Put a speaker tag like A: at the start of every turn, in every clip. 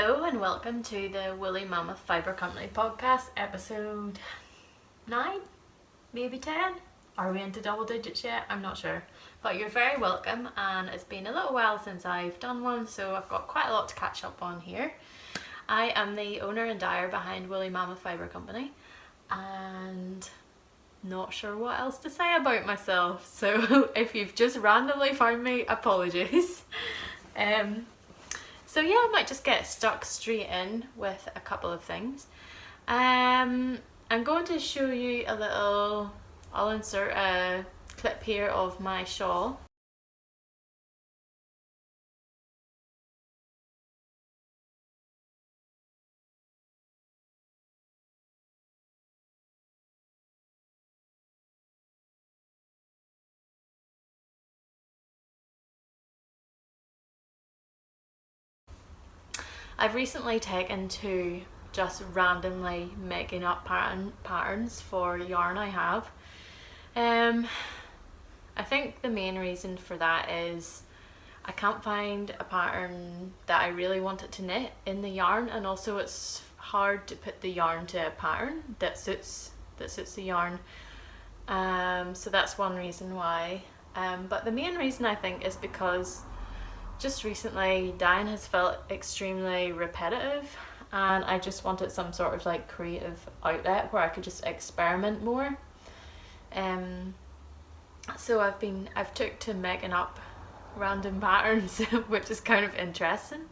A: Hello and welcome to the Woolly Mammoth Fibre Company podcast, episode 9, maybe 10. Are we into double digits yet? I'm not sure. But you're very welcome, and it's been a little while since I've done one, so I've got quite a lot to catch up on here. I am the owner and dyer behind Woolly Mammoth Fibre Company, and not sure what else to say about myself. So if you've just randomly found me, apologies. So yeah, I might just get stuck straight in with a couple of things. I'm going to show you a little, I'll insert a clip here of my shawl. I've recently taken to just randomly making up patterns for yarn I have. I think the main reason for that is I can't find a pattern that I really wanted to knit in the yarn, and also it's hard to put the yarn to a pattern that suits the yarn. So that's one reason why. But the main reason I think is because just recently dyeing has felt extremely repetitive, and I just wanted some sort of like creative outlet where I could just experiment more. So I've took to making up random patterns which is kind of interesting,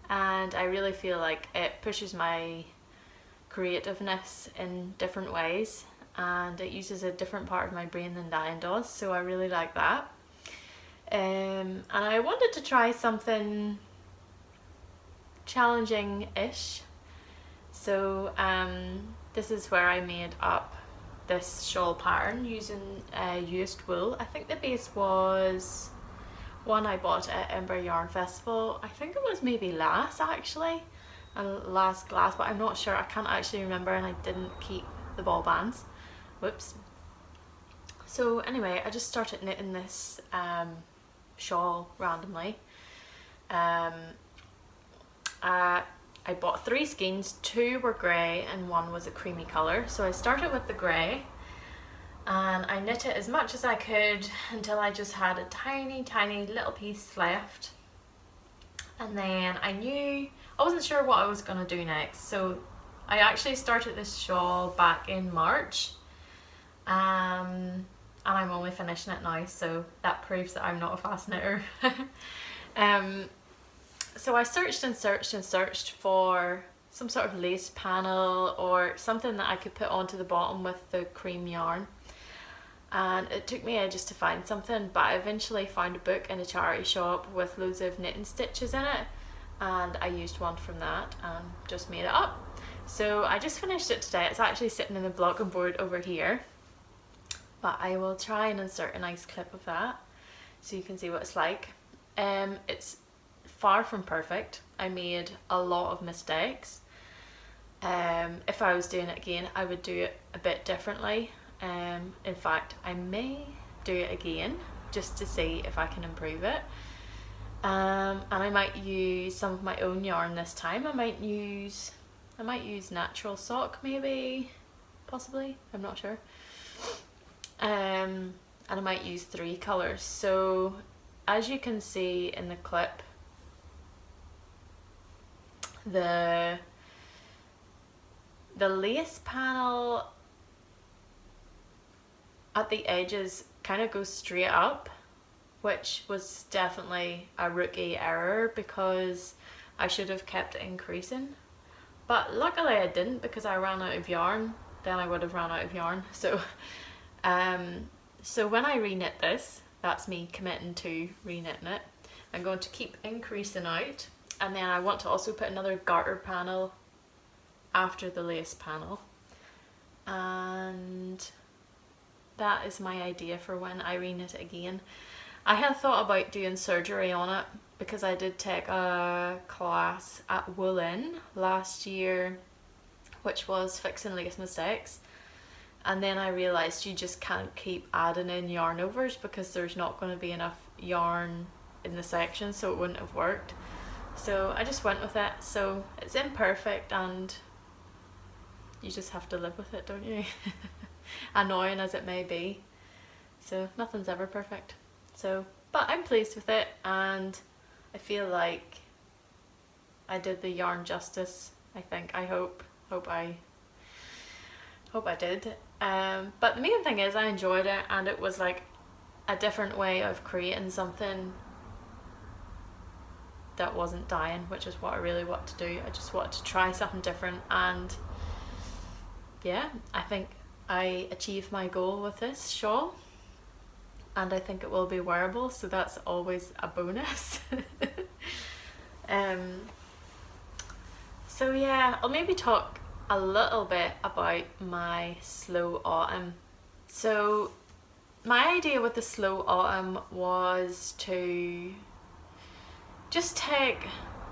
A: and I really feel like it pushes my creativeness in different ways, and it uses a different part of my brain than dyeing does, so I really like that. And I wanted to try something challenging-ish, so this is where I made up this shawl pattern using used wool. I think the base was one I bought at Edinburgh Yarn Festival. I think it was maybe last glass, but I'm not sure. I can't actually remember, and I didn't keep the ball bands. Whoops. So anyway, I just started knitting this shawl randomly. I bought 3 skeins, 2 were grey and 1 was a creamy colour. So I started with the grey and I knit it as much as I could until I just had a tiny little piece left. And then I wasn't sure what I was going to do next, so I actually started this shawl back in March, and I'm only finishing it now, so that proves that I'm not a fast knitter. So I searched and searched for some sort of lace panel or something that I could put onto the bottom with the cream yarn, and it took me ages to find something, but I eventually found a book in a charity shop with loads of knitting stitches in it, and I used one from that and just made it up. So I just finished it today. It's actually sitting in the blocking board over here, but I will try and insert a nice clip of that so you can see what it's like. It's far from perfect. I made a lot of mistakes. If I was doing it again, I would do it a bit differently. In fact, I may do it again just to see if I can improve it. And I might use some of my own yarn this time. I might use natural sock, maybe, possibly, I'm not sure. And I might use 3 colours. So as you can see in the clip, the lace panel at the edges kind of goes straight up, which was definitely a rookie error because I should have kept it increasing. But luckily I didn't, because I ran out of yarn. Then I would have run out of yarn. So so when I reknit this, that's me committing to reknitting it. I'm going to keep increasing out, and then I want to also put another garter panel after the lace panel, and that is my idea for when I reknit it again. I had thought about doing surgery on it because I did take a class at Woolin last year, which was fixing lace mistakes, and then I realised you just can't keep adding in yarn overs because there's not going to be enough yarn in the section, so it wouldn't have worked. So I just went with it. So it's imperfect and you just have to live with it, don't you? Annoying as it may be. So nothing's ever perfect. So, but I'm pleased with it, and I feel like I did the yarn justice. I think. I hope I did. But the main thing is I enjoyed it, and it was like a different way of creating something that wasn't dyeing, which is what I really want to do. I just wanted to try something different, and yeah, I think I achieved my goal with this shawl, and I think it will be wearable, so that's always a bonus. So yeah, I'll maybe talk a little bit about my slow autumn. So my idea with the slow autumn was to just take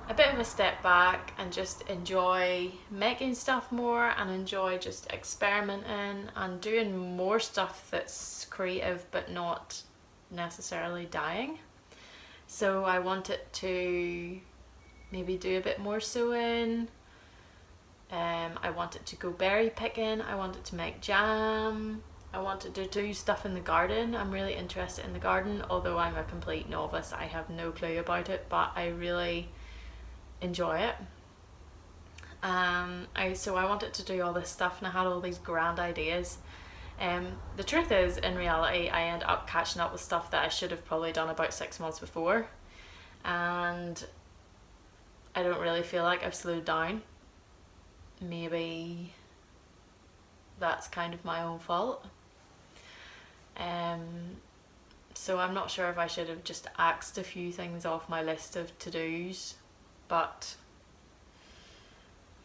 A: a bit of a step back and just enjoy making stuff more, and enjoy just experimenting and doing more stuff that's creative but not necessarily dyeing. So I wanted to maybe do a bit more sewing. I wanted to go berry picking. I wanted to make jam. I wanted to do stuff in the garden. I'm really interested in the garden, although I'm a complete novice. I have no clue about it, but I really enjoy it. So I wanted to do all this stuff, and I had all these grand ideas. The truth is, in reality, I ended up catching up with stuff that I should have probably done about 6 months before, and I don't really feel like I've slowed down. Maybe that's kind of my own fault. So I'm not sure if I should have just axed a few things off my list of to-dos, but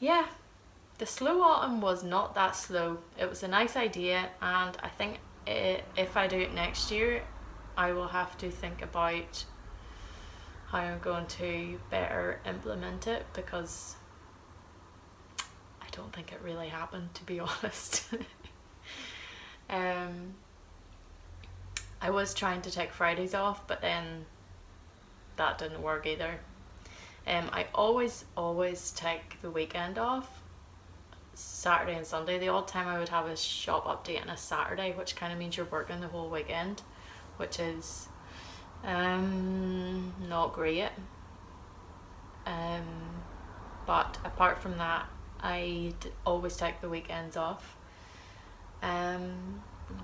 A: yeah, the slow autumn was not that slow. It was a nice idea, and I think if I do it next year, I will have to think about how I'm going to better implement it, because I don't think it really happened, to be honest. I was trying to take Fridays off, but then that didn't work either. I always take the weekend off, Saturday and Sunday. The odd time I would have a shop update on a Saturday, which kind of means you're working the whole weekend, which is not great. But apart from that, I always take the weekends off.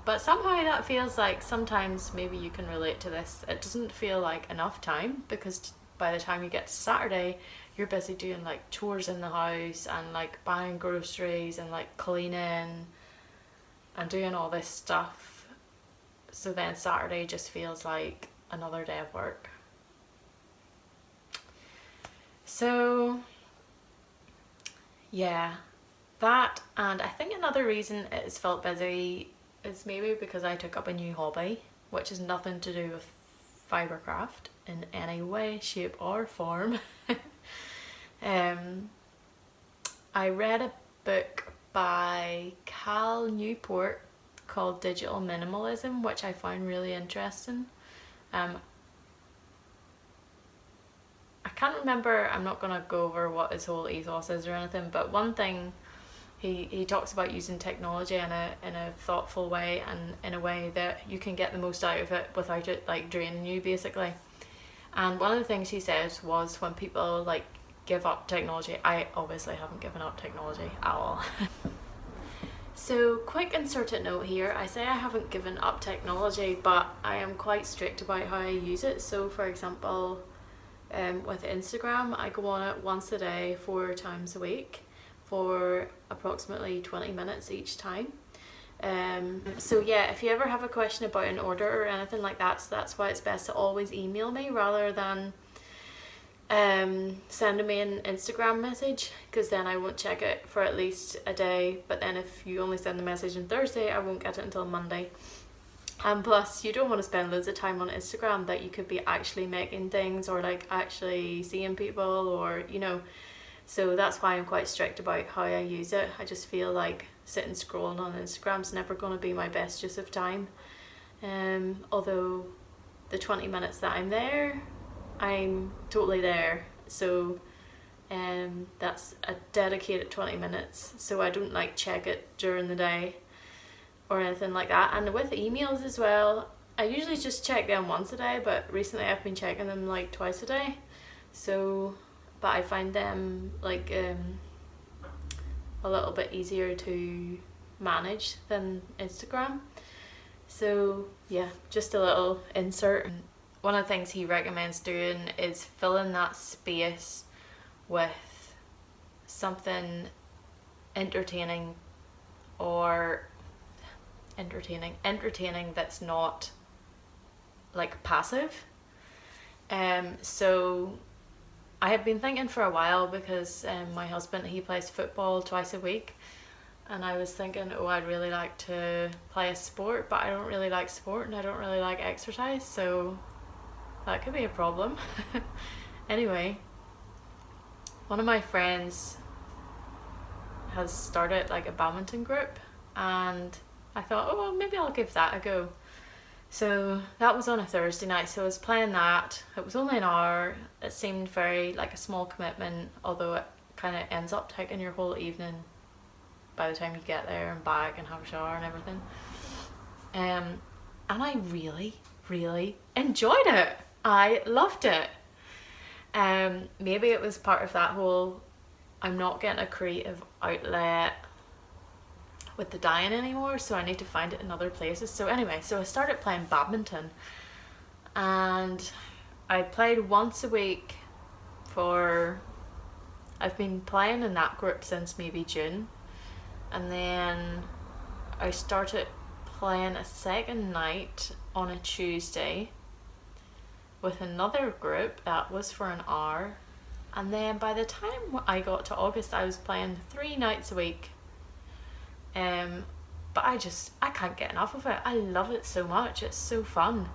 A: But somehow that feels like, sometimes maybe you can relate to this, it doesn't feel like enough time, because by the time you get to Saturday, you're busy doing like chores in the house and like buying groceries and like cleaning and doing all this stuff. So then Saturday just feels like another day of work. So yeah, that, and I think another reason it has felt busy is maybe because I took up a new hobby, which has nothing to do with fibre craft in any way, shape or form. I read a book by Cal Newport called Digital Minimalism, which I found really interesting. I can't remember, I'm not going to go over what his whole ethos is or anything, but one thing, he talks about using technology in a thoughtful way, and in a way that you can get the most out of it without it like draining you, basically. And one of the things he says was, when people like give up technology, I obviously haven't given up technology at all. So quick inserted note here, I say I haven't given up technology, but I am quite strict about how I use it. So for example, with Instagram, I go on it once a day, 4 times a week, for approximately 20 minutes each time. So yeah, if you ever have a question about an order or anything like that, so that's why it's best to always email me rather than sending me an Instagram message, because then I won't check it for at least a day. But then if you only send the message on Thursday, I won't get it until Monday. And plus, you don't want to spend loads of time on Instagram that you could be actually making things, or like actually seeing people, or you know. So that's why I'm quite strict about how I use it. I just feel like sitting scrolling on Instagram's never going to be my best use of time. Although the 20 minutes that I'm there, I'm totally there, So that's a dedicated 20 minutes, so I don't like check it during the day or anything like that. And with emails as well, I usually just check them once a day, but recently I've been checking them like twice a day. So, but I find them like a little bit easier to manage than Instagram. So yeah, just a little insert. One of the things he recommends doing is filling that space with something entertaining that's not like passive. So I have been thinking for a while, because my husband, he plays football twice a week, and I was thinking, oh, I'd really like to play a sport, but I don't really like sport and I don't really like exercise, so that could be a problem. Anyway, one of my friends has started like a badminton group, and I thought, oh well, maybe I'll give that a go. So that was on a Thursday night, so I was playing that. It was only an hour. It seemed very like a small commitment, although it kind of ends up taking your whole evening by the time you get there and back and have a shower and everything. And I really, really enjoyed it. I loved it. Maybe it was part of that whole, I'm not getting a creative outlet with the dyeing anymore, so I need to find it in other places. So anyway, so I started playing badminton, and I played once a week I've been playing in that group since maybe June, and then I started playing a second night on a Tuesday with another group that was for an hour, and then by the time I got to August I was playing 3 nights a week. But I can't get enough of it. I love it so much. It's so fun.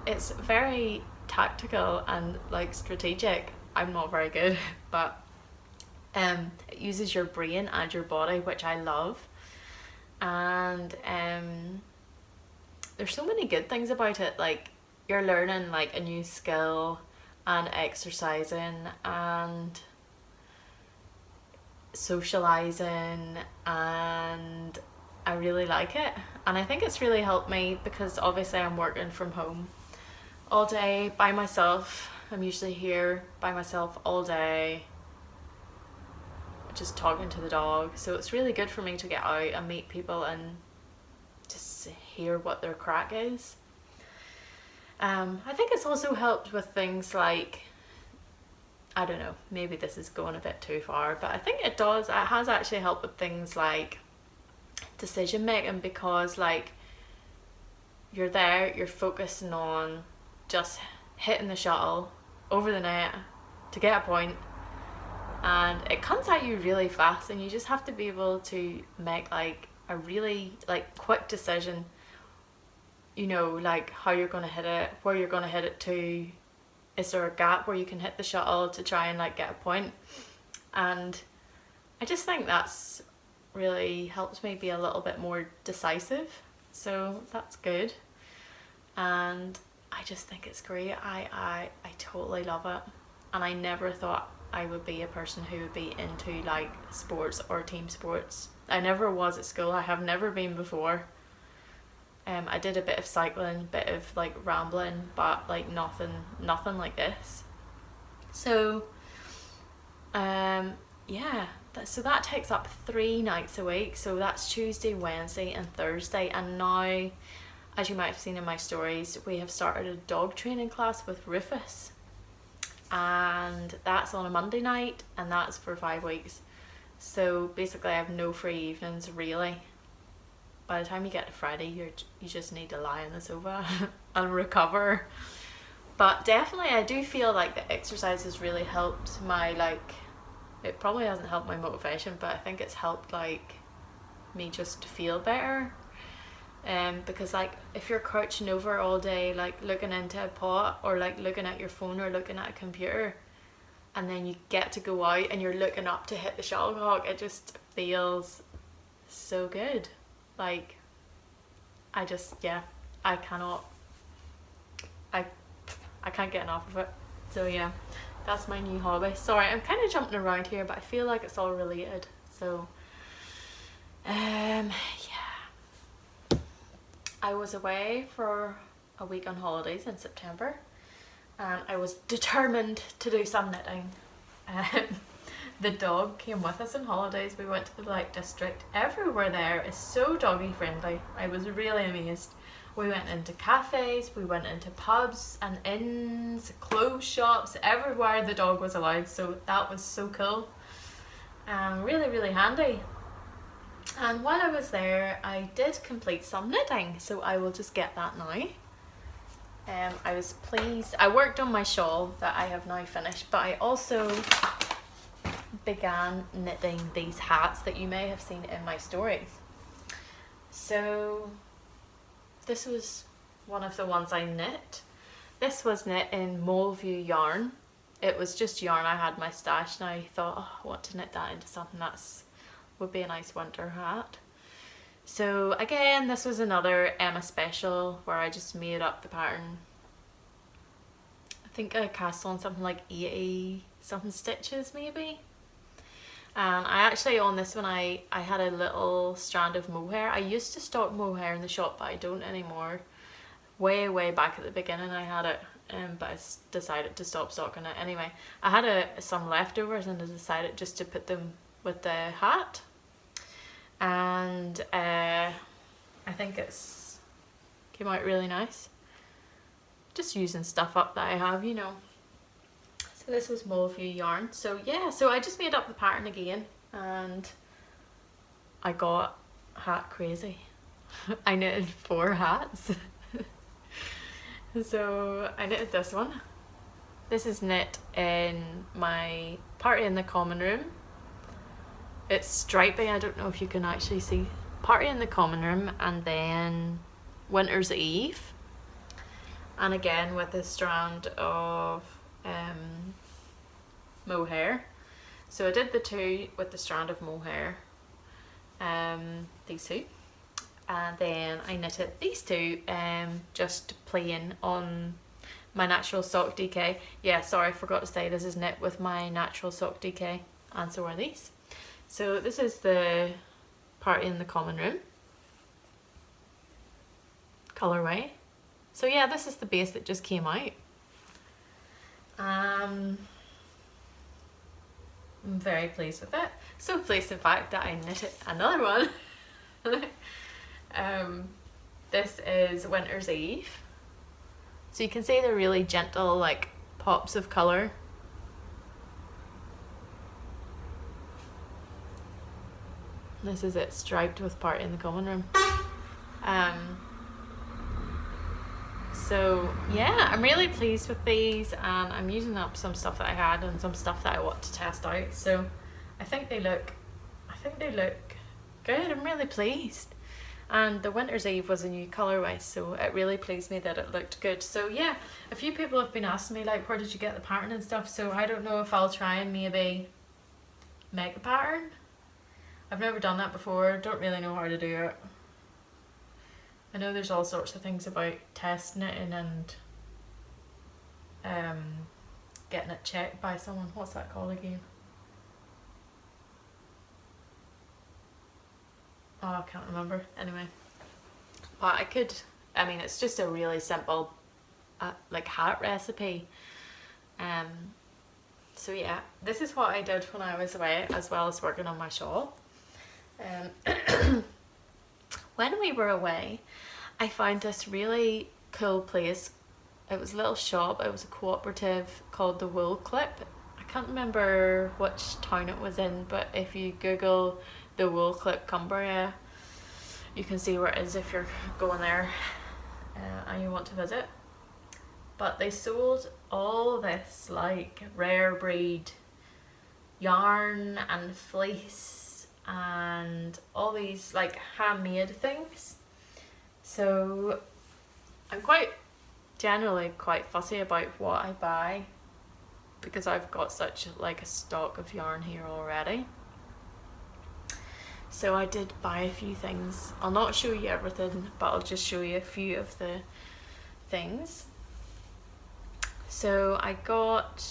A: It's very tactical and like strategic. I'm not very good, but it uses your brain and your body, which I love. And there's so many good things about it. Like, you're learning like a new skill and exercising and socializing, and I really like it. And I think it's really helped me because obviously I'm working from home all day by myself. I'm usually here by myself all day, just talking to the dog. So it's really good for me to get out and meet people and just hear what their crack is. I think it's also helped with things like, I don't know, maybe this is going a bit too far, but I think it has actually helped with things like decision making, because like you're there, you're focusing on just hitting the shuttle over the net to get a point, and it comes at you really fast, and you just have to be able to make like a really like quick decision, you know, like how you're going to hit it, where you're going to hit it to. Is there a gap where you can hit the shuttle to try and like get a point? And I just think that's really helped me be a little bit more decisive, so that's good. And I just think it's great. I totally love it, and I never thought I would be a person who would be into like sports or team sports. I never was at school. I have never been before. I did a bit of cycling, bit of like rambling, but like nothing like this. So yeah, so that takes up 3 nights a week. So that's Tuesday, Wednesday and Thursday. And now, as you might have seen in my stories, we have started a dog training class with Rufus, and that's on a Monday night, and that's for 5 weeks. So basically I have no free evenings really. By the time you get to Friday, you just need to lie on the sofa and recover. But definitely I do feel like the exercise has really helped my, like, it probably hasn't helped my motivation, but I think it's helped like me just feel better. Because like if you're crouching over all day, like looking into a pot, or like looking at your phone or looking at a computer, and then you get to go out and you're looking up to hit the shuttlecock, it just feels so good. Like, I just, yeah, I can't get enough of it. So yeah, That's my new hobby. Sorry, I'm kind of jumping around here, but I feel like it's all related. So, yeah. I was away for a week on holidays in September, and I was determined to do some knitting. The dog came with us on holidays. We went to the Lake District. Everywhere there is so doggy friendly. I was really amazed. We went into cafes, we went into pubs and inns, clothes shops, everywhere the dog was allowed. So that was so cool. Really, really handy. And while I was there, I did complete some knitting. So I will just get that now. I was pleased. I worked on my shawl that I have now finished, but I also began knitting these hats that you may have seen in my stories. So this was one of the ones I knit. This was knit in Moleview yarn. It was just yarn I had in my stash, and I thought, oh, I want to knit that into something that's would be a nice winter hat. So again, this was another Emma special where I just made up the pattern. I think I cast on something like 80 something stitches maybe. And I actually, on this one, I had a little strand of mohair. I used to stock mohair in the shop, but I don't anymore. Way back at the beginning I had it, but I decided to stop stocking it. Anyway, I had some leftovers, and I decided just to put them with the hat. And I think it's came out really nice. Just using stuff up that I have, you know. So this was Moleview yarn. So yeah, so I just made up the pattern again, and I got hat crazy. I knitted 4 hats. So I knitted this one. This is knit in my Party in the Common Room. It's stripy, I don't know if you can actually see. Party in the Common Room, and then Winter's Eve. And again with a strand of mohair. So I did the 2 with the strand of mohair, these 2. And then I knitted these 2 just plain on my Natural Sock DK. Yeah, sorry, I forgot to say this is knit with my Natural Sock DK, and so are these. So this is the Party in the Common Room colourway. So yeah, this is the base that just came out. I'm very pleased with it. So pleased in fact that I knitted another one. This is Winter's Eve. So you can see they're really gentle, like pops of colour. This is it, striped with Party in the Common Room. So yeah, I'm really pleased with these, and I'm using up some stuff that I had and some stuff that I want to test out. So I think they look good. I'm really pleased. And the Winter's Eve was a new colourway, so it really pleased me that it looked good. So yeah, a few people have been asking me like, where did you get the pattern and stuff, so I don't know if I'll try and maybe make a pattern. I've never done that before, don't really know how to do it. I know there's all sorts of things about test knitting and getting it checked by someone. What's that called again? Oh, I can't remember. Anyway, but I mean, it's just a really simple like hat recipe. So yeah, this is what I did when I was away, as well as working on my shawl. When we were away, I found this really cool place. It was a little shop, it was a cooperative called the Wool Clip. I can't remember which town it was in, but if you Google the Wool Clip Cumbria, you can see where it is if you're going there and you want to visit. But they sold all this like rare breed yarn and fleece and all these like handmade things. So I'm generally quite fussy about what I buy, because I've got such like a stock of yarn here already. So I did buy a few things. I'll not show you everything, but I'll just show you a few of the things. So I got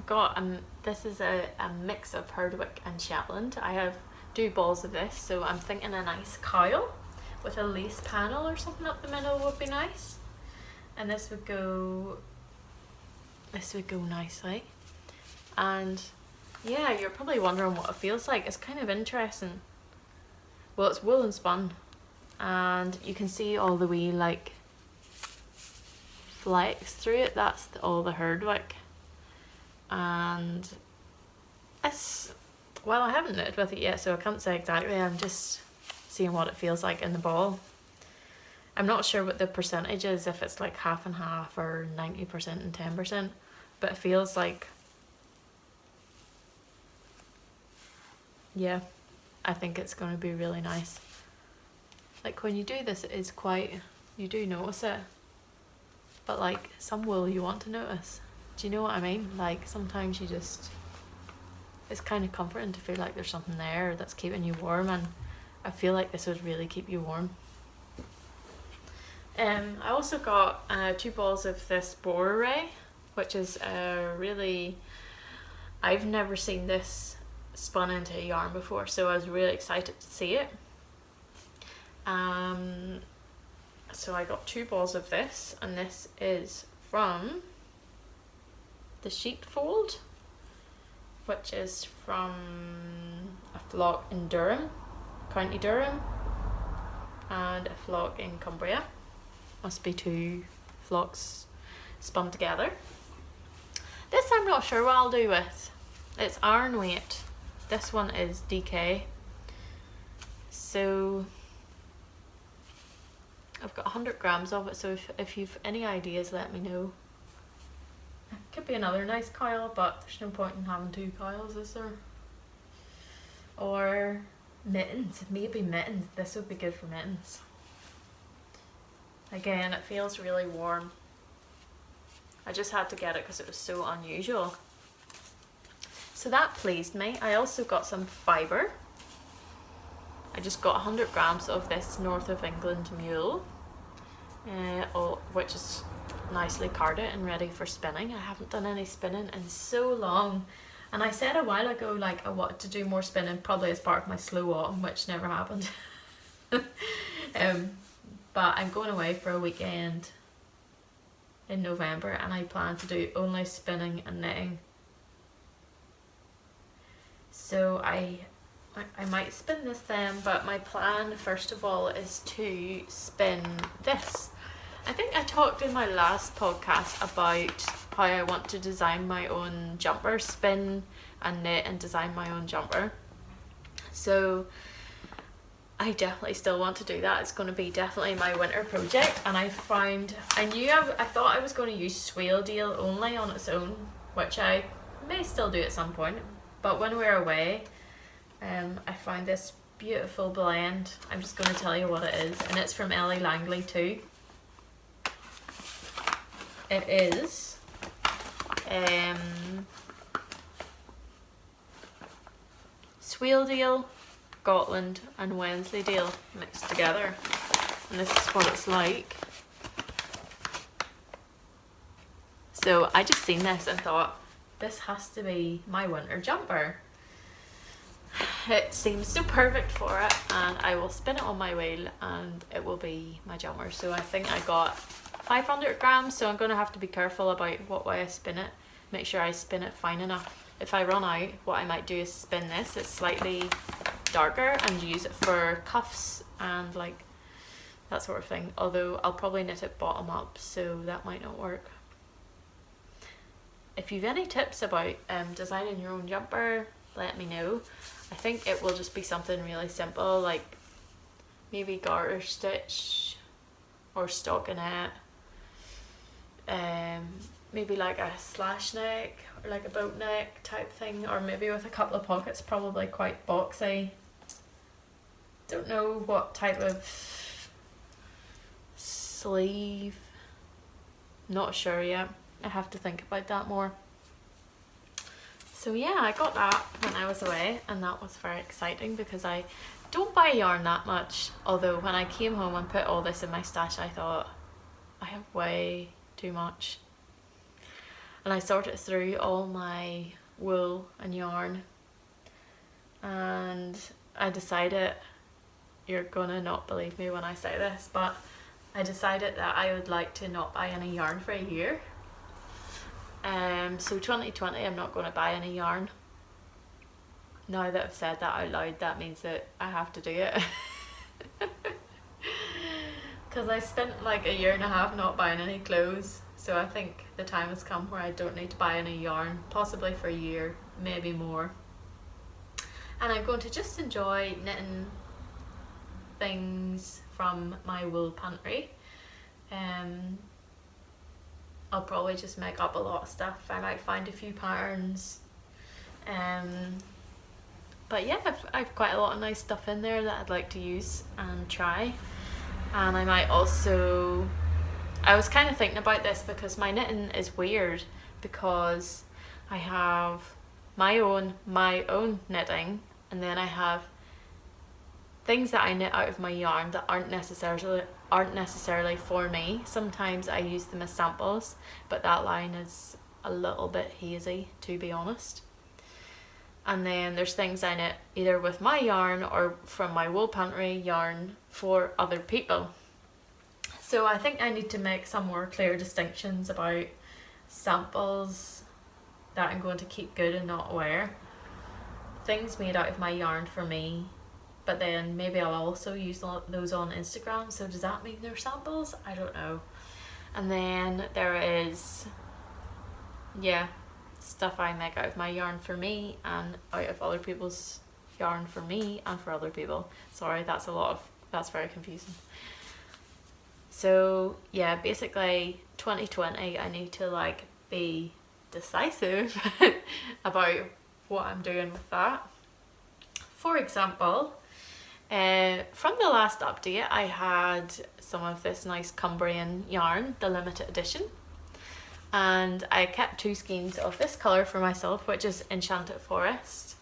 A: got, this is a mix of Herdwick and Shetland. I have 2 balls of this, so I'm thinking a nice cowl with a lace panel or something up the middle would be nice. And this would go nicely. And yeah, you're probably wondering what it feels like. It's kind of interesting. Well, it's wool and spun, and you can see all the wee like flecks through it. That's all the Herdwick. And it's, well, I haven't knitted with it yet, so I can't say exactly. I'm just seeing what it feels like in the ball. I'm not sure what the percentage is, if it's like half and half or 90% and 10%, but it feels like, yeah, I think it's going to be really nice. Like when you do this, it is quite, you do notice it, but like some wool you want to notice. Do you know what I mean? Like sometimes you just, it's kind of comforting to feel like there's something there that's keeping you warm, and I feel like this would really keep you warm. I also got 2 balls of this boar array, which is really, I've never seen this spun into a yarn before, so I was really excited to see it. So I got 2 balls of this, and this is from the Sheepfold, which is from a flock in Durham, County Durham, and a flock in Cumbria. Must be 2 flocks spun together. This I'm not sure what I'll do with. It's iron weight. This one is DK. So I've got 100 grams of it, so if you've any ideas, let me know. It could be another nice coil, but there's no point in having 2 coils, is there? Or mittens, maybe mittens. This would be good for mittens. Again, it feels really warm. I just had to get it because it was so unusual. So that pleased me. I also got some fibre. I just got 100 grams of this North of England mule, which is nicely carded and ready for spinning. I haven't done any spinning in so long, and I said a while ago like I wanted to do more spinning, probably as part of my slow autumn, which never happened. But I'm going away for a weekend in November, and I plan to do only spinning and knitting. So I might spin this then, but my plan first of all is to spin this. I think I talked in my last podcast about how I want to design my own jumper, spin and knit and design my own jumper. So I definitely still want to do that. It's going to be definitely my winter project, and I thought I was going to use Shawl deal only on its own, which I may still do at some point, but when we're away, I found this beautiful blend. I'm just going to tell you what it is, and it's from Ellie Langley too. It is Swaledale, Scotland and Wensleydale mixed together, and this is what it's like. So I just seen this and thought, this has to be my winter jumper. It seems so perfect for it, and I will spin it on my wheel and it will be my jumper. So I think I got 500 grams, so I'm going to have to be careful about what way I spin it. Make sure I spin it fine enough. If I run out, what I might do is spin this. It's slightly darker and use it for cuffs and like that sort of thing. Although I'll probably knit it bottom up, so that might not work. If you've any tips about designing your own jumper, let me know. I think it will just be something really simple, like maybe garter stitch or stockinette. Maybe like a slash neck or like a boat neck type thing, or maybe with a couple of pockets, probably quite boxy. Don't know what type of sleeve, not sure yet. I have to think about that more. So yeah, I got that when I was away, and that was very exciting because I don't buy yarn that much, although when I came home and put all this in my stash I thought I have way too much. and I sorted through all my wool and yarn, and I decided, you're gonna not believe me when I say this, but I decided that I would like to not buy any yarn for a year. So 2020 I'm not going to buy any yarn. Now that I've said that out loud, that means that I have to do it. Because I spent like a year and a half not buying any clothes, so I think the time has come where I don't need to buy any yarn, possibly for a year, maybe more. And I'm going to just enjoy knitting things from my wool pantry. I'll probably just make up a lot of stuff. I might find a few patterns. But yeah, I've quite a lot of nice stuff in there that I'd like to use and try. And I might also, I was kind of thinking about this because my knitting is weird, because I have my own knitting, and then I have things that I knit out of my yarn that aren't necessarily for me. Sometimes I use them as samples, but that line is a little bit hazy, to be honest. And then there's things I knit either with my yarn or from my wool pantry yarn for other people. So I think I need to make some more clear distinctions about samples that I'm going to keep good and not wear. Things made out of my yarn for me, but then maybe I'll also use those on Instagram, so does that mean they're samples? I don't know. And then there is, yeah, stuff I make out of my yarn for me and out of other people's yarn for me and for other people. Sorry, that's very confusing. So yeah, basically 2020 I need to like be decisive about what I'm doing with that. For example, from the last update I had some of this nice Cumbrian yarn, the limited edition, and I kept 2 skeins of this colour for myself, which is Enchanted Forest.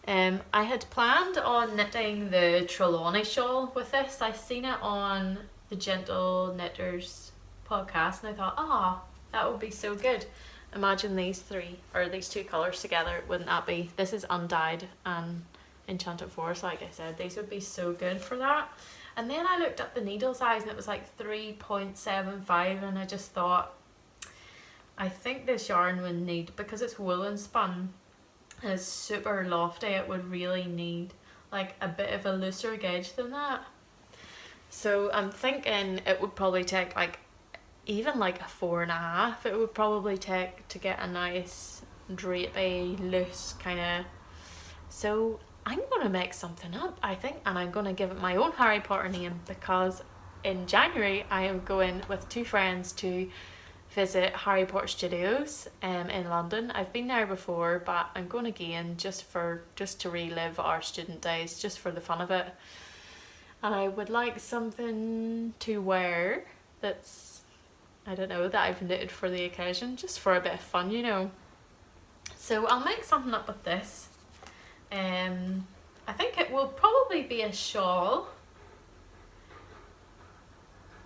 A: I had planned on knitting the Trelawney shawl with this. I seen it on the Gentle Knitters podcast and I thought, that would be so good. Imagine these 2 colours together, wouldn't that be? This is undyed and Enchanted Forest, like I said, these would be so good for that. And then I looked up the needle size and it was like 3.75, and I just thought, I think this yarn would need, because it's woolen spun and it's super lofty, it would really need like a bit of a looser gauge than that. So I'm thinking it would probably take like even like a 4.5. It would probably take to get a nice drapey loose kind of. So I'm going to make something up, I think, and I'm going to give it my own Harry Potter name, because in January I am going with 2 friends to visit Harry Potter Studios in London. I've been there before, but I'm going again just to relive our student days, just for the fun of it. And I would like something to wear that's, I don't know, that I've knitted for the occasion, just for a bit of fun, you know. So I'll make something up with this. I think it will probably be a shawl.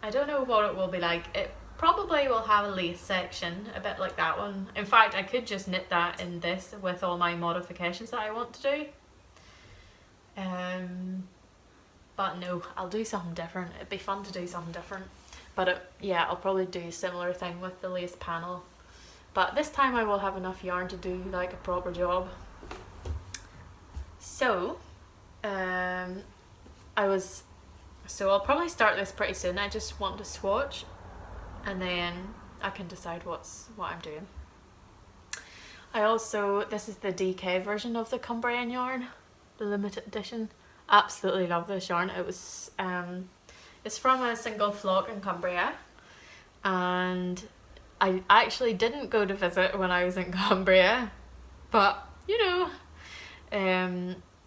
A: I don't know what it will be like. It probably will have a lace section, a bit like that one. In fact, I could just knit that in this with all my modifications that I want to do. But no, I'll do something different. It'd be fun to do something different. But yeah, I'll probably do a similar thing with the lace panel. But this time I will have enough yarn to do like a proper job. So, I'll probably start this pretty soon. I just want to swatch, and then I can decide what I'm doing. This is the DK version of the Cumbrian yarn, the limited edition. Absolutely love this yarn. It was, it's from a single flock in Cumbria, and I actually didn't go to visit when I was in Cumbria, but you know,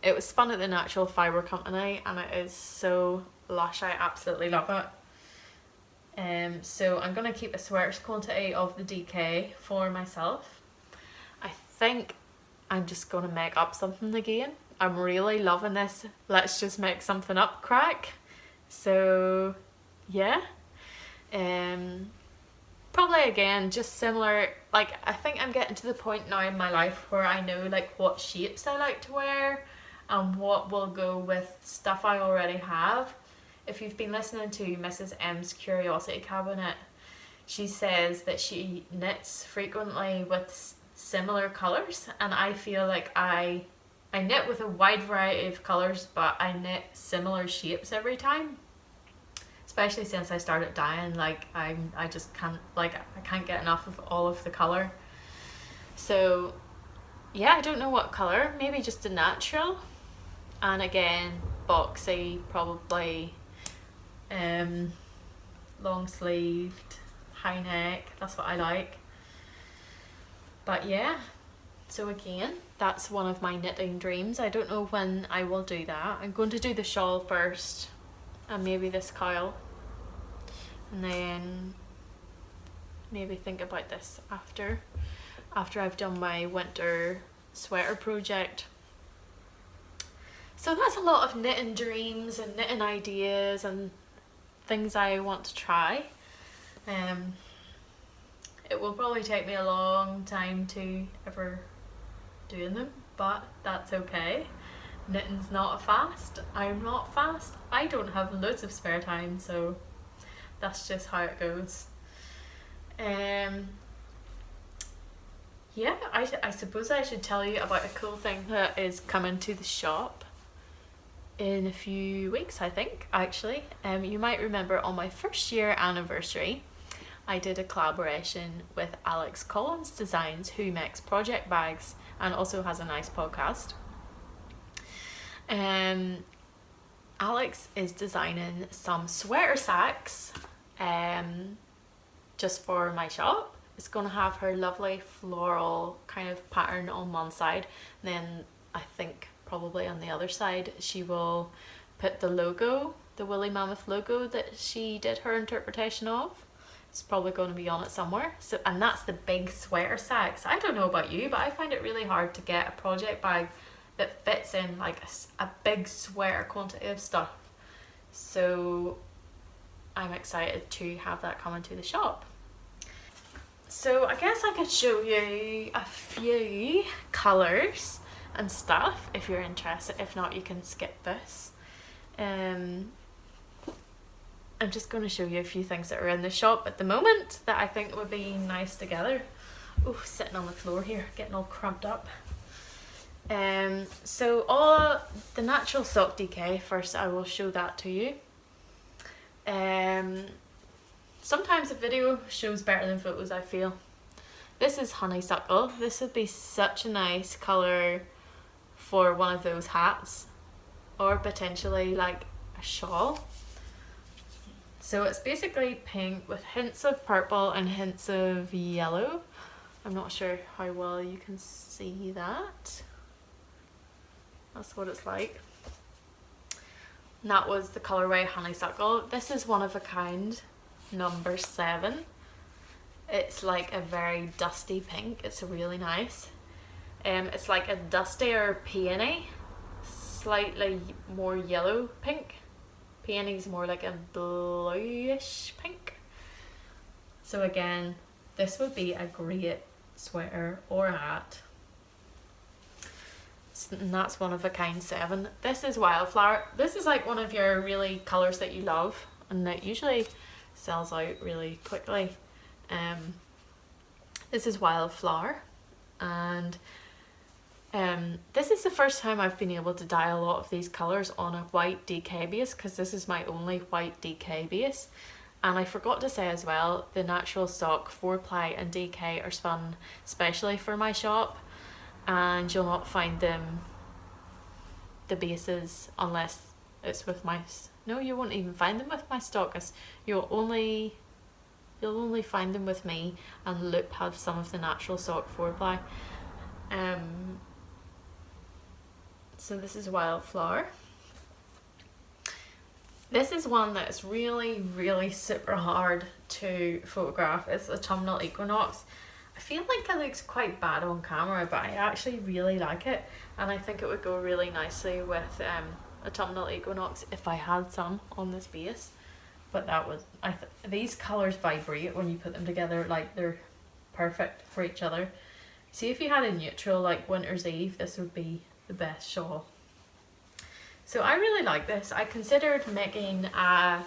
A: it was spun at the Natural Fibre Company, and it is so lush. I absolutely love it. So I'm going to keep a swears quantity of the DK for myself. I think I'm just going to make up something again. I'm really loving this let's just make something up crack. So yeah, probably probably again just similar, like I think I'm getting to the point now in my life where I know like what shapes I like to wear and what will go with stuff I already have. If you've been listening to Mrs. M's Curiosity Cabinet, she says that she knits frequently with similar colours, and I feel like I knit with a wide variety of colours, but I knit similar shapes every time. Especially since I started dyeing, like I just can't, like I can't get enough of all of the colour. So yeah, I don't know what colour, maybe just a natural. And again, boxy, probably long sleeved, high neck, that's what I like. But yeah, so again, that's one of my knitting dreams. I don't know when I will do that. I'm going to do the shawl first and maybe this cowl, and then maybe think about this after I've done my winter sweater project. So that's a lot of knitting dreams and knitting ideas and things I want to try. It will probably take me a long time to ever doing them, but that's okay. Knitting's not fast. I'm not fast. I don't have loads of spare time, so that's just how it goes. Yeah, I suppose I should tell you about a cool thing that is coming to the shop in a few weeks, I think, actually. You might remember on my first year anniversary, I did a collaboration with Alex Collins Designs, who makes project bags and also has a nice podcast. Alex is designing some sweater sacks just for my shop. It's going to have her lovely floral kind of pattern on one side, and then I think probably on the other side she will put the logo, the Woolly Mammoth logo that she did her interpretation of. It's probably going to be on it somewhere. So, and that's the big sweater sacks. I don't know about you, but I find it really hard to get a project bag that fits in like a big sweater quantity of stuff. So I'm excited to have that coming to the shop. So I guess I could show you a few colours and stuff if you're interested. If not, you can skip this. I'm just going to show you a few things that are in the shop at the moment that I think would be nice together. Oh, sitting on the floor here, getting all cramped up. So all the natural sock DK first, I will show that to you. Sometimes a video shows better than photos, I feel. This is honeysuckle. This would be such a nice colour for one of those hats, or potentially like a shawl. So it's basically pink with hints of purple and hints of yellow. I'm not sure how well you can see that. That's what it's like. And that was the colourway honeysuckle. This is one of a kind, number 7. It's like a very dusty pink. It's really nice. It's like a dustier peony, slightly more yellow pink. Peony's more like a bluish pink. So again, this would be a great sweater or hat. And that's one of a kind 7. This is Wildflower. This is like one of your really colours that you love and that usually sells out really quickly. This is Wildflower, and this is the first time I've been able to dye a lot of these colours on a white DK base, because this is my only white DK base. And I forgot to say as well, the natural stock 4-ply and DK are spun specially for my shop, and you'll not find them, the bases, unless it's with my, no, you won't even find them with my stock. You'll only find them with me, and Loop have some of the natural stock 4-ply. So this is Wildflower. This is one that is really, really super hard to photograph. It's Autumnal Equinox. I feel like it looks quite bad on camera, but I actually really like it, and I think it would go really nicely with Autumnal Equinox if I had some on this base. but that was, these colours vibrate when you put them together, like they're perfect for each other. See, if you had a neutral like Winter's Eve, this would be the best shawl. So I really like this. I considered making a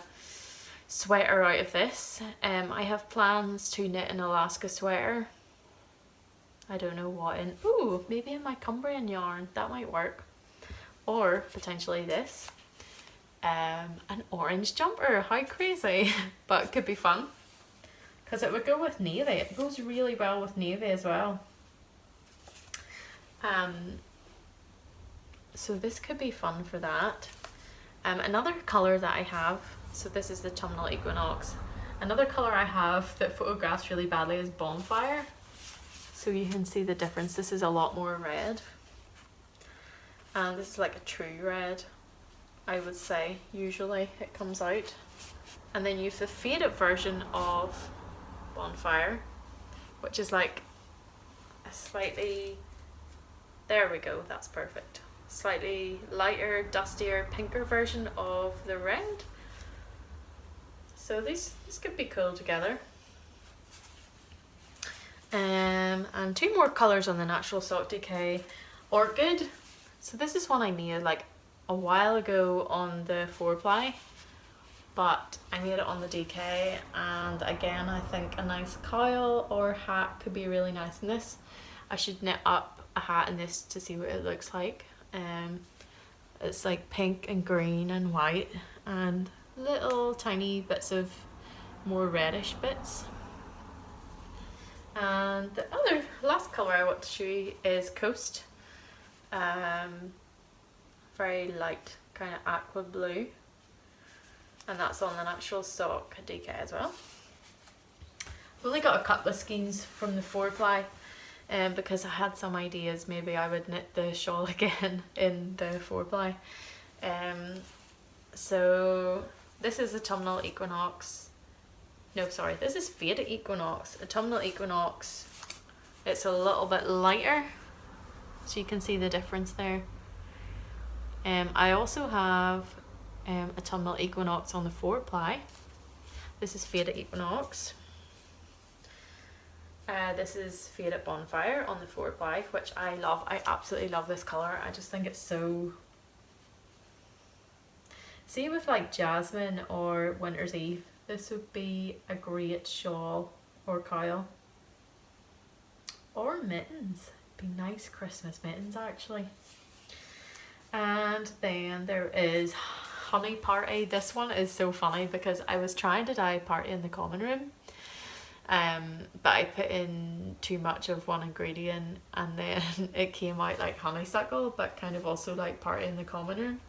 A: sweater out of this. I have plans to knit an Alaska sweater. I don't know what in, ooh, maybe in my Cumbrian yarn, that might work. Or potentially this. An orange jumper, how crazy, but it could be fun. Because it would go with navy, it goes really well with navy as well. So this could be fun for that. Another colour that I have, so this is the Autumnal Equinox. Another colour I have that photographs really badly is Bonfire. So you can see the difference. This is a lot more red. And this is like a true red, I would say, usually it comes out. And then you have the faded version of Bonfire, which is like a slightly, there we go, that's perfect. Slightly lighter, dustier, pinker version of the red. So this could be cool together. And two more colours on the Natural Sock DK. Orchid. So this is one I made like a while ago on the 4-ply, but I made it on the DK, and again I think a nice cowl or hat could be really nice in this. I should knit up a hat in this to see what it looks like. It's like pink and green and white and little tiny bits of more reddish bits. And the other last colour I want to show you is Coast. Very light kind of aqua blue, and that's on the Natural Sock DK as well. I've only got a couple of skeins from the 4-ply, because I had some ideas maybe I would knit the shawl again in the 4-ply. So this is Autumnal Equinox. No, sorry, this is Faded Equinox. Autumnal Equinox, it's a little bit lighter, so you can see the difference there. I also have Autumnal Equinox on the 4-ply. This is Faded Equinox. This is Faded Bonfire on the 4-ply, which I love. I absolutely love this colour. I just think it's so... See, with like Jasmine or Winter's Eve, this would be a great shawl or cowl. Or mittens. It'd be nice Christmas mittens actually. And then there is Honey Party. This one is so funny because I was trying to dye Party in the common room, but I put in too much of one ingredient and then it came out like honeysuckle, but kind of also like Party in the common room.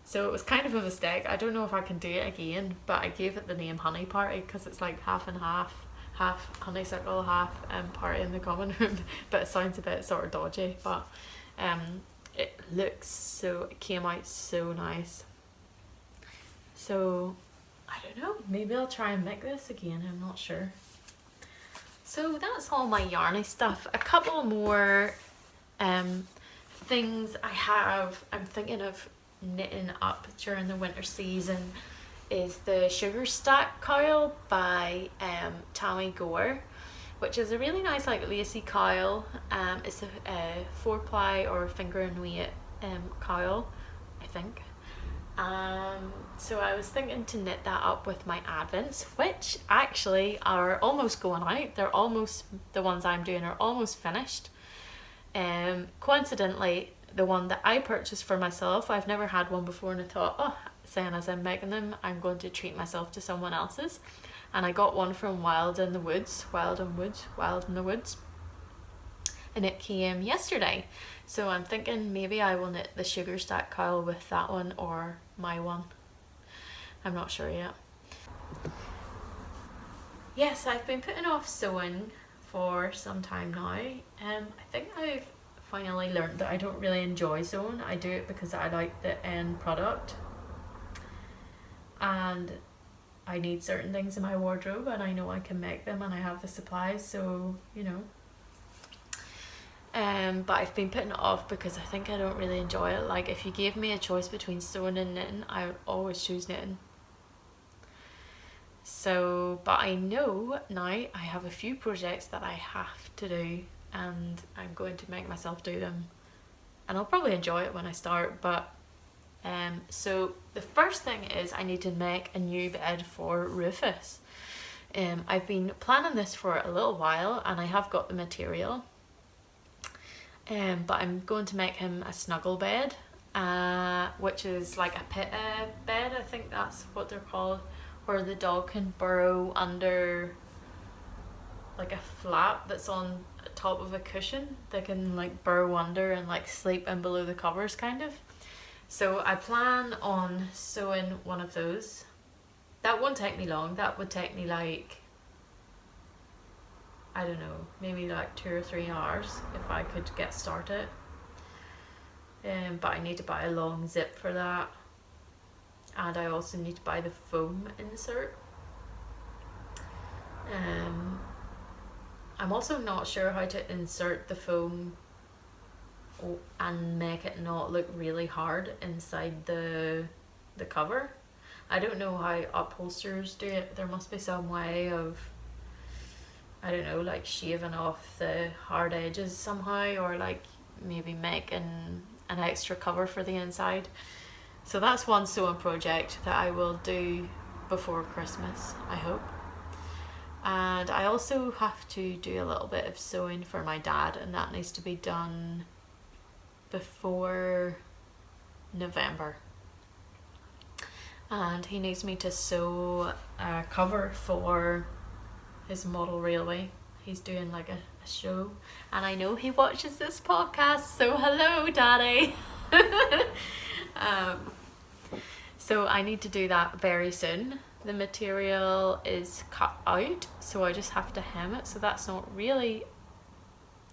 A: So it was kind of a mistake. I don't know if I can do it again, but I gave it the name Honey Party because it's like half and half honeysuckle, half Party in the common room. But it sounds a bit sort of dodgy, but it looks so, it came out so nice. So I don't know, maybe I'll try and make this again, I'm not sure. So that's all my yarny stuff. A couple more things I'm thinking of knitting up during the winter season is the Sugar Stack cowl by Tammy Gore, which is a really nice like lacy cowl. It's a 4-ply or finger and weight cowl, I think. So I was thinking to knit that up with my Advents, which actually are almost going out. They're almost, the ones I'm doing are almost finished. Coincidentally, the one that I purchased for myself, I've never had one before, and I thought, oh, saying as I'm making them, I'm going to treat myself to someone else's. And I got one from Wild in the Woods, and it came yesterday. So I'm thinking maybe I will knit the Sugar Stack cowl with that one or my one. I'm not sure yet. Yes, I've been putting off sewing for some time now. I think I've finally learned that I don't really enjoy sewing. I do it because I like the end product, and I need certain things in my wardrobe, and I know I can make them and I have the supplies, so you know. But I've been putting it off because I think I don't really enjoy it. Like if you gave me a choice between sewing and knitting, I would always choose knitting. So, but I know now I have a few projects that I have to do, and I'm going to make myself do them, and I'll probably enjoy it when I start. But so the first thing is I need to make a new bed for Rufus. I've been planning this for a little while, and I have got the material, but I'm going to make him a snuggle bed, which is like a pit bed, I think that's what they're called, where the dog can burrow under like a flap that's on top of a cushion. They can like burrow under and like sleep in below the covers kind of. So I plan on sewing one of those. That won't take me long. That would take me like, I don't know, maybe like 2 or 3 hours if I could get started. But I need to buy a long zip for that. And I also need to buy the foam insert. I'm also not sure how to insert the foam and make it not look really hard inside the cover. I don't know how upholsterers do it. There must be some way of, I don't know, like shaving off the hard edges somehow, or like maybe making an extra cover for the inside. So that's one sewing project that I will do before Christmas, I hope. And I also have to do a little bit of sewing for my dad, and that needs to be done before November. And he needs me to sew a cover for his model railway. He's doing like a show, and I know he watches this podcast, so hello Daddy. So I need to do that very soon. The material is cut out, so I just have to hem it, so that's not really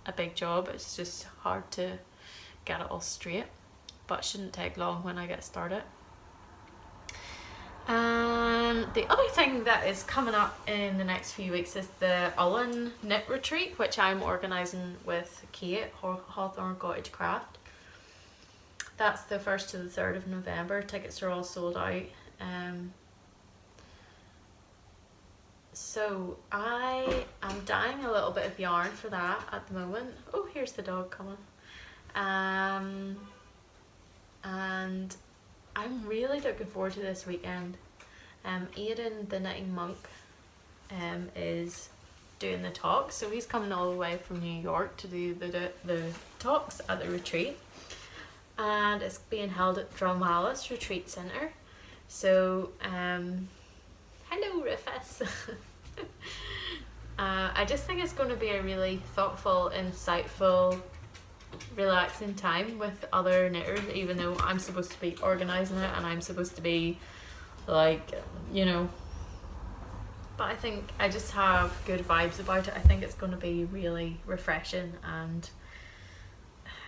A: a big job. It's just hard to get it all straight, but it shouldn't take long when I get started. And the other thing that is coming up in the next few weeks is the Ullen Knit Retreat, which I'm organising with Kate, Hawthorne Cottage Craft. That's the 1st to the 3rd of November. Tickets are all sold out. So I am dyeing a little bit of yarn for that at the moment. Oh, here's the dog coming. And I'm really looking forward to this weekend. Aidan, the knitting monk, is doing the talks, so he's coming all the way from New York to do the talks at the retreat, and it's being held at Drumhallis Retreat Centre. So hello Rufus. I just think it's going to be a really thoughtful, insightful, relaxing time with other knitters, even though I'm supposed to be organising it and I'm supposed to be like, you know, but I think I just have good vibes about it. I think it's going to be really refreshing, and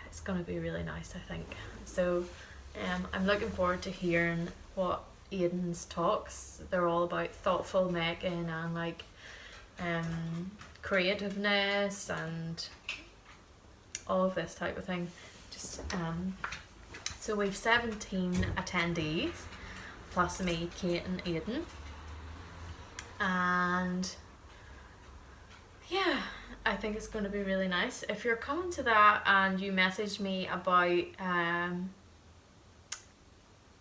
A: it's going to be really nice, I think. So I'm looking forward to hearing what Aidan's talks, they're all about thoughtful making and like creativeness and all of this type of thing. Just so we've 17 attendees plus me, Kate and Aidan, and yeah, I think it's going to be really nice. If you're coming to that and you message me about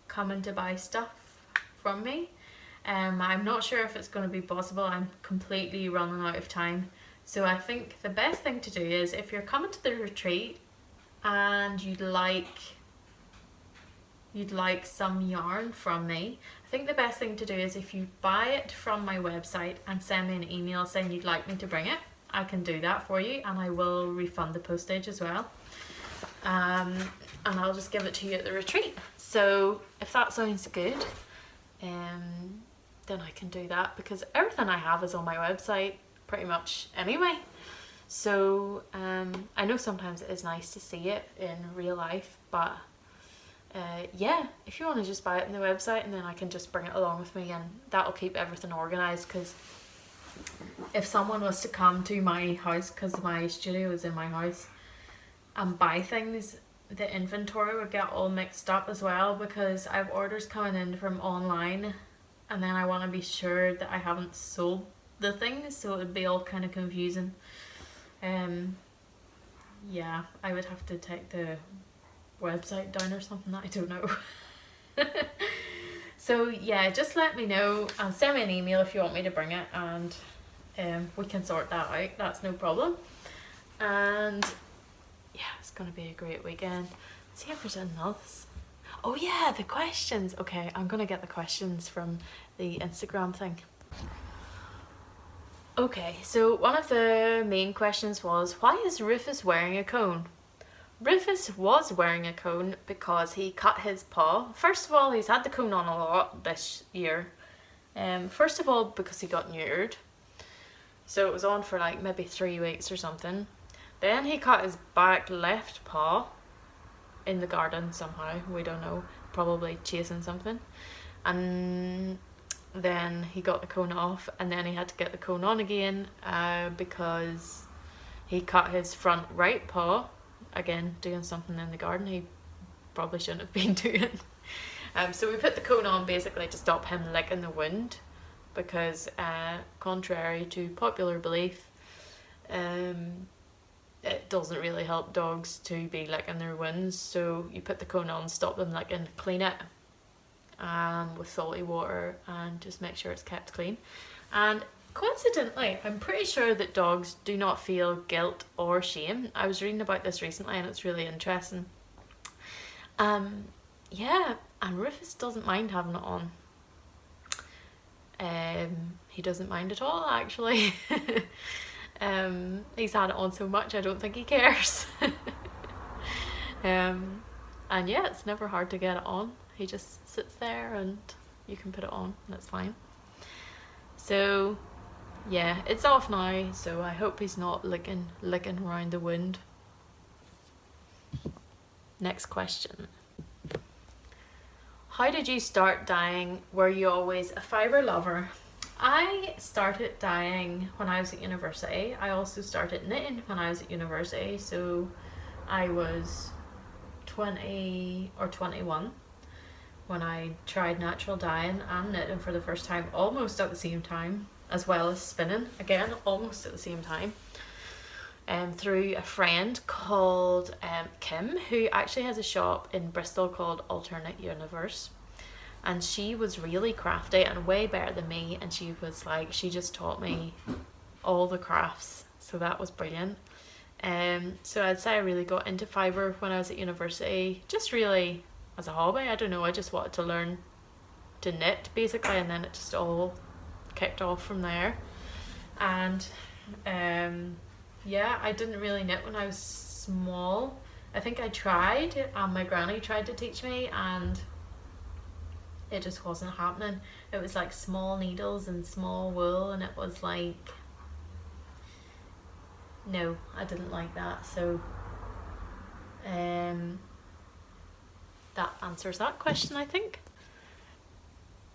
A: coming to buy stuff from me, I'm not sure if it's going to be possible. I'm completely running out of time. So I think the best thing to do is, if you're coming to the retreat and you'd like some yarn from me, I think the best thing to do is if you buy it from my website and send me an email saying you'd like me to bring it, I can do that for you, and I will refund the postage as well. And I'll just give it to you at the retreat. So if that sounds good, then I can do that, because everything I have is on my website pretty much anyway. So I know sometimes it is nice to see it in real life, but yeah, if you want to just buy it on the website, and then I can just bring it along with me, and that'll keep everything organised. Because if someone was to come to my house, because my studio is in my house, and buy things, the inventory would get all mixed up as well, because I have orders coming in from online and then I want to be sure that I haven't sold the things, so it would be all kind of confusing. Yeah, I would have to take the website down or something, I don't know. So yeah, just let me know and send me an email if you want me to bring it, and we can sort that out, that's no problem. And yeah, it's gonna be a great weekend. Let's see if there's anything else. Oh yeah, the questions. Okay, I'm gonna get the questions from the Instagram thing. Okay, so one of the main questions was, why is Rufus wearing a cone? Rufus was wearing a cone because he cut his paw. First of all, he's had the cone on a lot this year. First of all, because he got neutered. So it was on for like maybe 3 weeks or something. Then he cut his back left paw in the garden somehow, we don't know, probably chasing something. And then he got the cone off, and then he had to get the cone on again because he cut his front right paw, again doing something in the garden he probably shouldn't have been doing. So we put the cone on basically to stop him licking the wound, because contrary to popular belief, it doesn't really help dogs to be licking their wounds, so you put the cone on, stop them licking, clean it with salty water, and just make sure it's kept clean. And coincidentally, I'm pretty sure that dogs do not feel guilt or shame. I was reading about this recently and it's really interesting. Yeah, and Rufus doesn't mind having it on. He doesn't mind at all, actually. He's had it on so much I don't think he cares. And yeah, it's never hard to get it on. He just sits there and you can put it on and it's fine. So yeah, it's off now, so I hope he's not licking around the wound. Next question. How did you start dyeing? Were you always a fibre lover? I started dyeing when I was at university. I also started knitting when I was at university, so I was 20 or 21 when I tried natural dyeing and knitting for the first time, almost at the same time, as well as spinning, again almost at the same time, through a friend called Kim, who actually has a shop in Bristol called Alternate Universe. And she was really crafty and way better than me, and she was like, she just taught me all the crafts, so that was brilliant. So I'd say I really got into fibre when I was at university, just really as a hobby. I don't know, I just wanted to learn to knit basically, and then it just all kicked off from there. And yeah, I didn't really knit when I was small. I think I tried, and my granny tried to teach me, and it just wasn't happening. It was like small needles and small wool, and it was like, no, I didn't like that. So that answers that question, I think.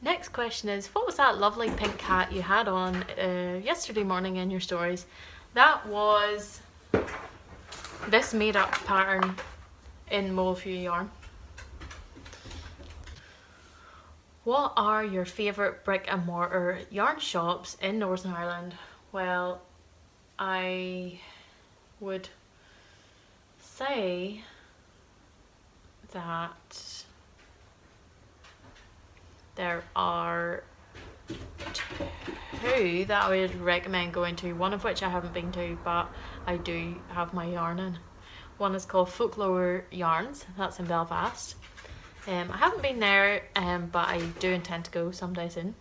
A: Next question is, what was that lovely pink hat you had on yesterday morning in your stories? That was this made up pattern in Molefew yarn. What are your favourite brick and mortar yarn shops in Northern Ireland? Well, I would say that there are two that I would recommend going to, one of which I haven't been to, but I do have my yarn in. One is called Folklore Yarns, that's in Belfast. I haven't been there, but I do intend to go someday soon.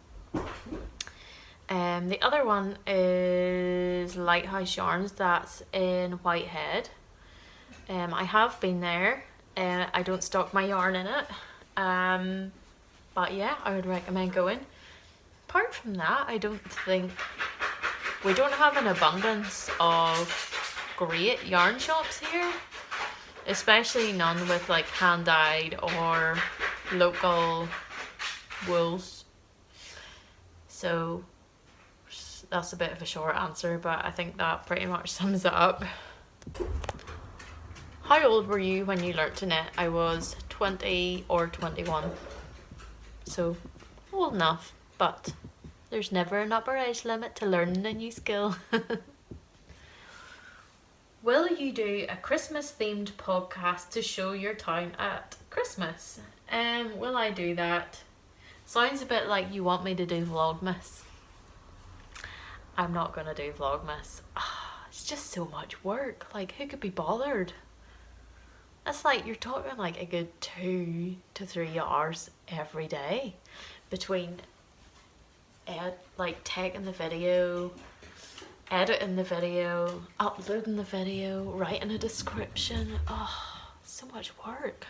A: The other one is Lighthouse Yarns, that's in Whitehead. I have been there. I don't stock my yarn in it, but yeah, I would recommend going. Apart from that, I don't think we don't have an abundance of great yarn shops here, especially none with like hand dyed or local wools. So that's a bit of a short answer, but I think that pretty much sums it up. How old were you when you learnt to knit? I was 20 or 21, so old enough. But there's never an upper age limit to learning a new skill. Will you do a Christmas themed podcast to show your town at Christmas? Will I do that? Sounds a bit like you want me to do Vlogmas. I'm not gonna do Vlogmas. It's just so much work. Like, who could be bothered? It's like you're talking like a good 2 to 3 hours every day between taking the video, editing the video, uploading the video, writing a description. Oh, so much work.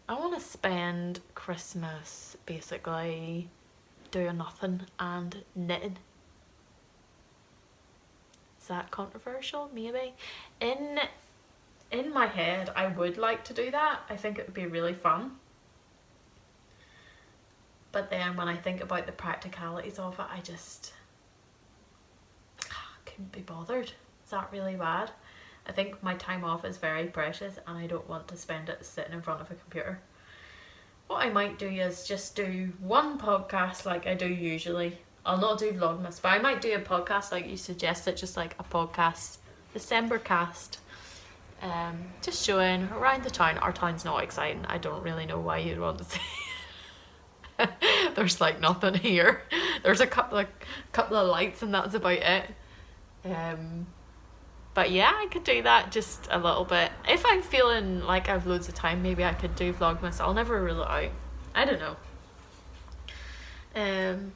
A: I want to spend Christmas basically doing nothing and knitting. Is that controversial? Maybe. In my head, I would like to do that. I think it would be really fun. But then when I think about the practicalities of it, I just couldn't be bothered. Is that really bad? I think my time off is very precious and I don't want to spend it sitting in front of a computer. What I might do is just do one podcast like I do usually. I'll not do Vlogmas, but I might do a podcast like you suggested, just like a podcast, December cast. Just showing around the town. Our town's not exciting. I don't really know why you'd want to see. There's like nothing here. There's a couple of lights and that's about it. But yeah, I could do that just a little bit. If I'm feeling like I've loads of time, maybe I could do Vlogmas. I'll never rule it out. I don't know.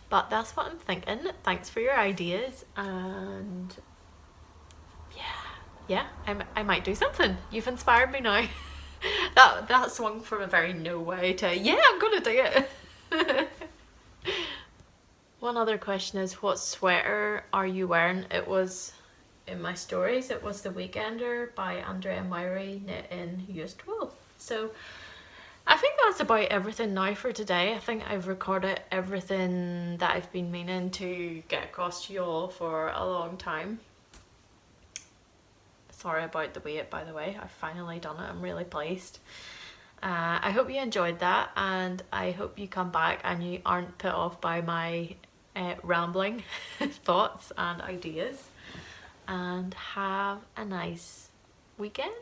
A: But that's what I'm thinking. Thanks for your ideas, and yeah, I might do something. You've inspired me now. that swung from a very no way to yeah, I'm gonna do it. One other question is, what sweater are you wearing? It was in my stories. It was the Weekender by Andrea Myrie, knit in used wool. So I think that's about everything now for today. I think I've recorded everything that I've been meaning to get across to you all for a long time. Sorry about the wait, by the way. I've finally done it. I'm really pleased. I hope you enjoyed that, and I hope you come back and you aren't put off by my rambling thoughts and ideas. And have a nice weekend.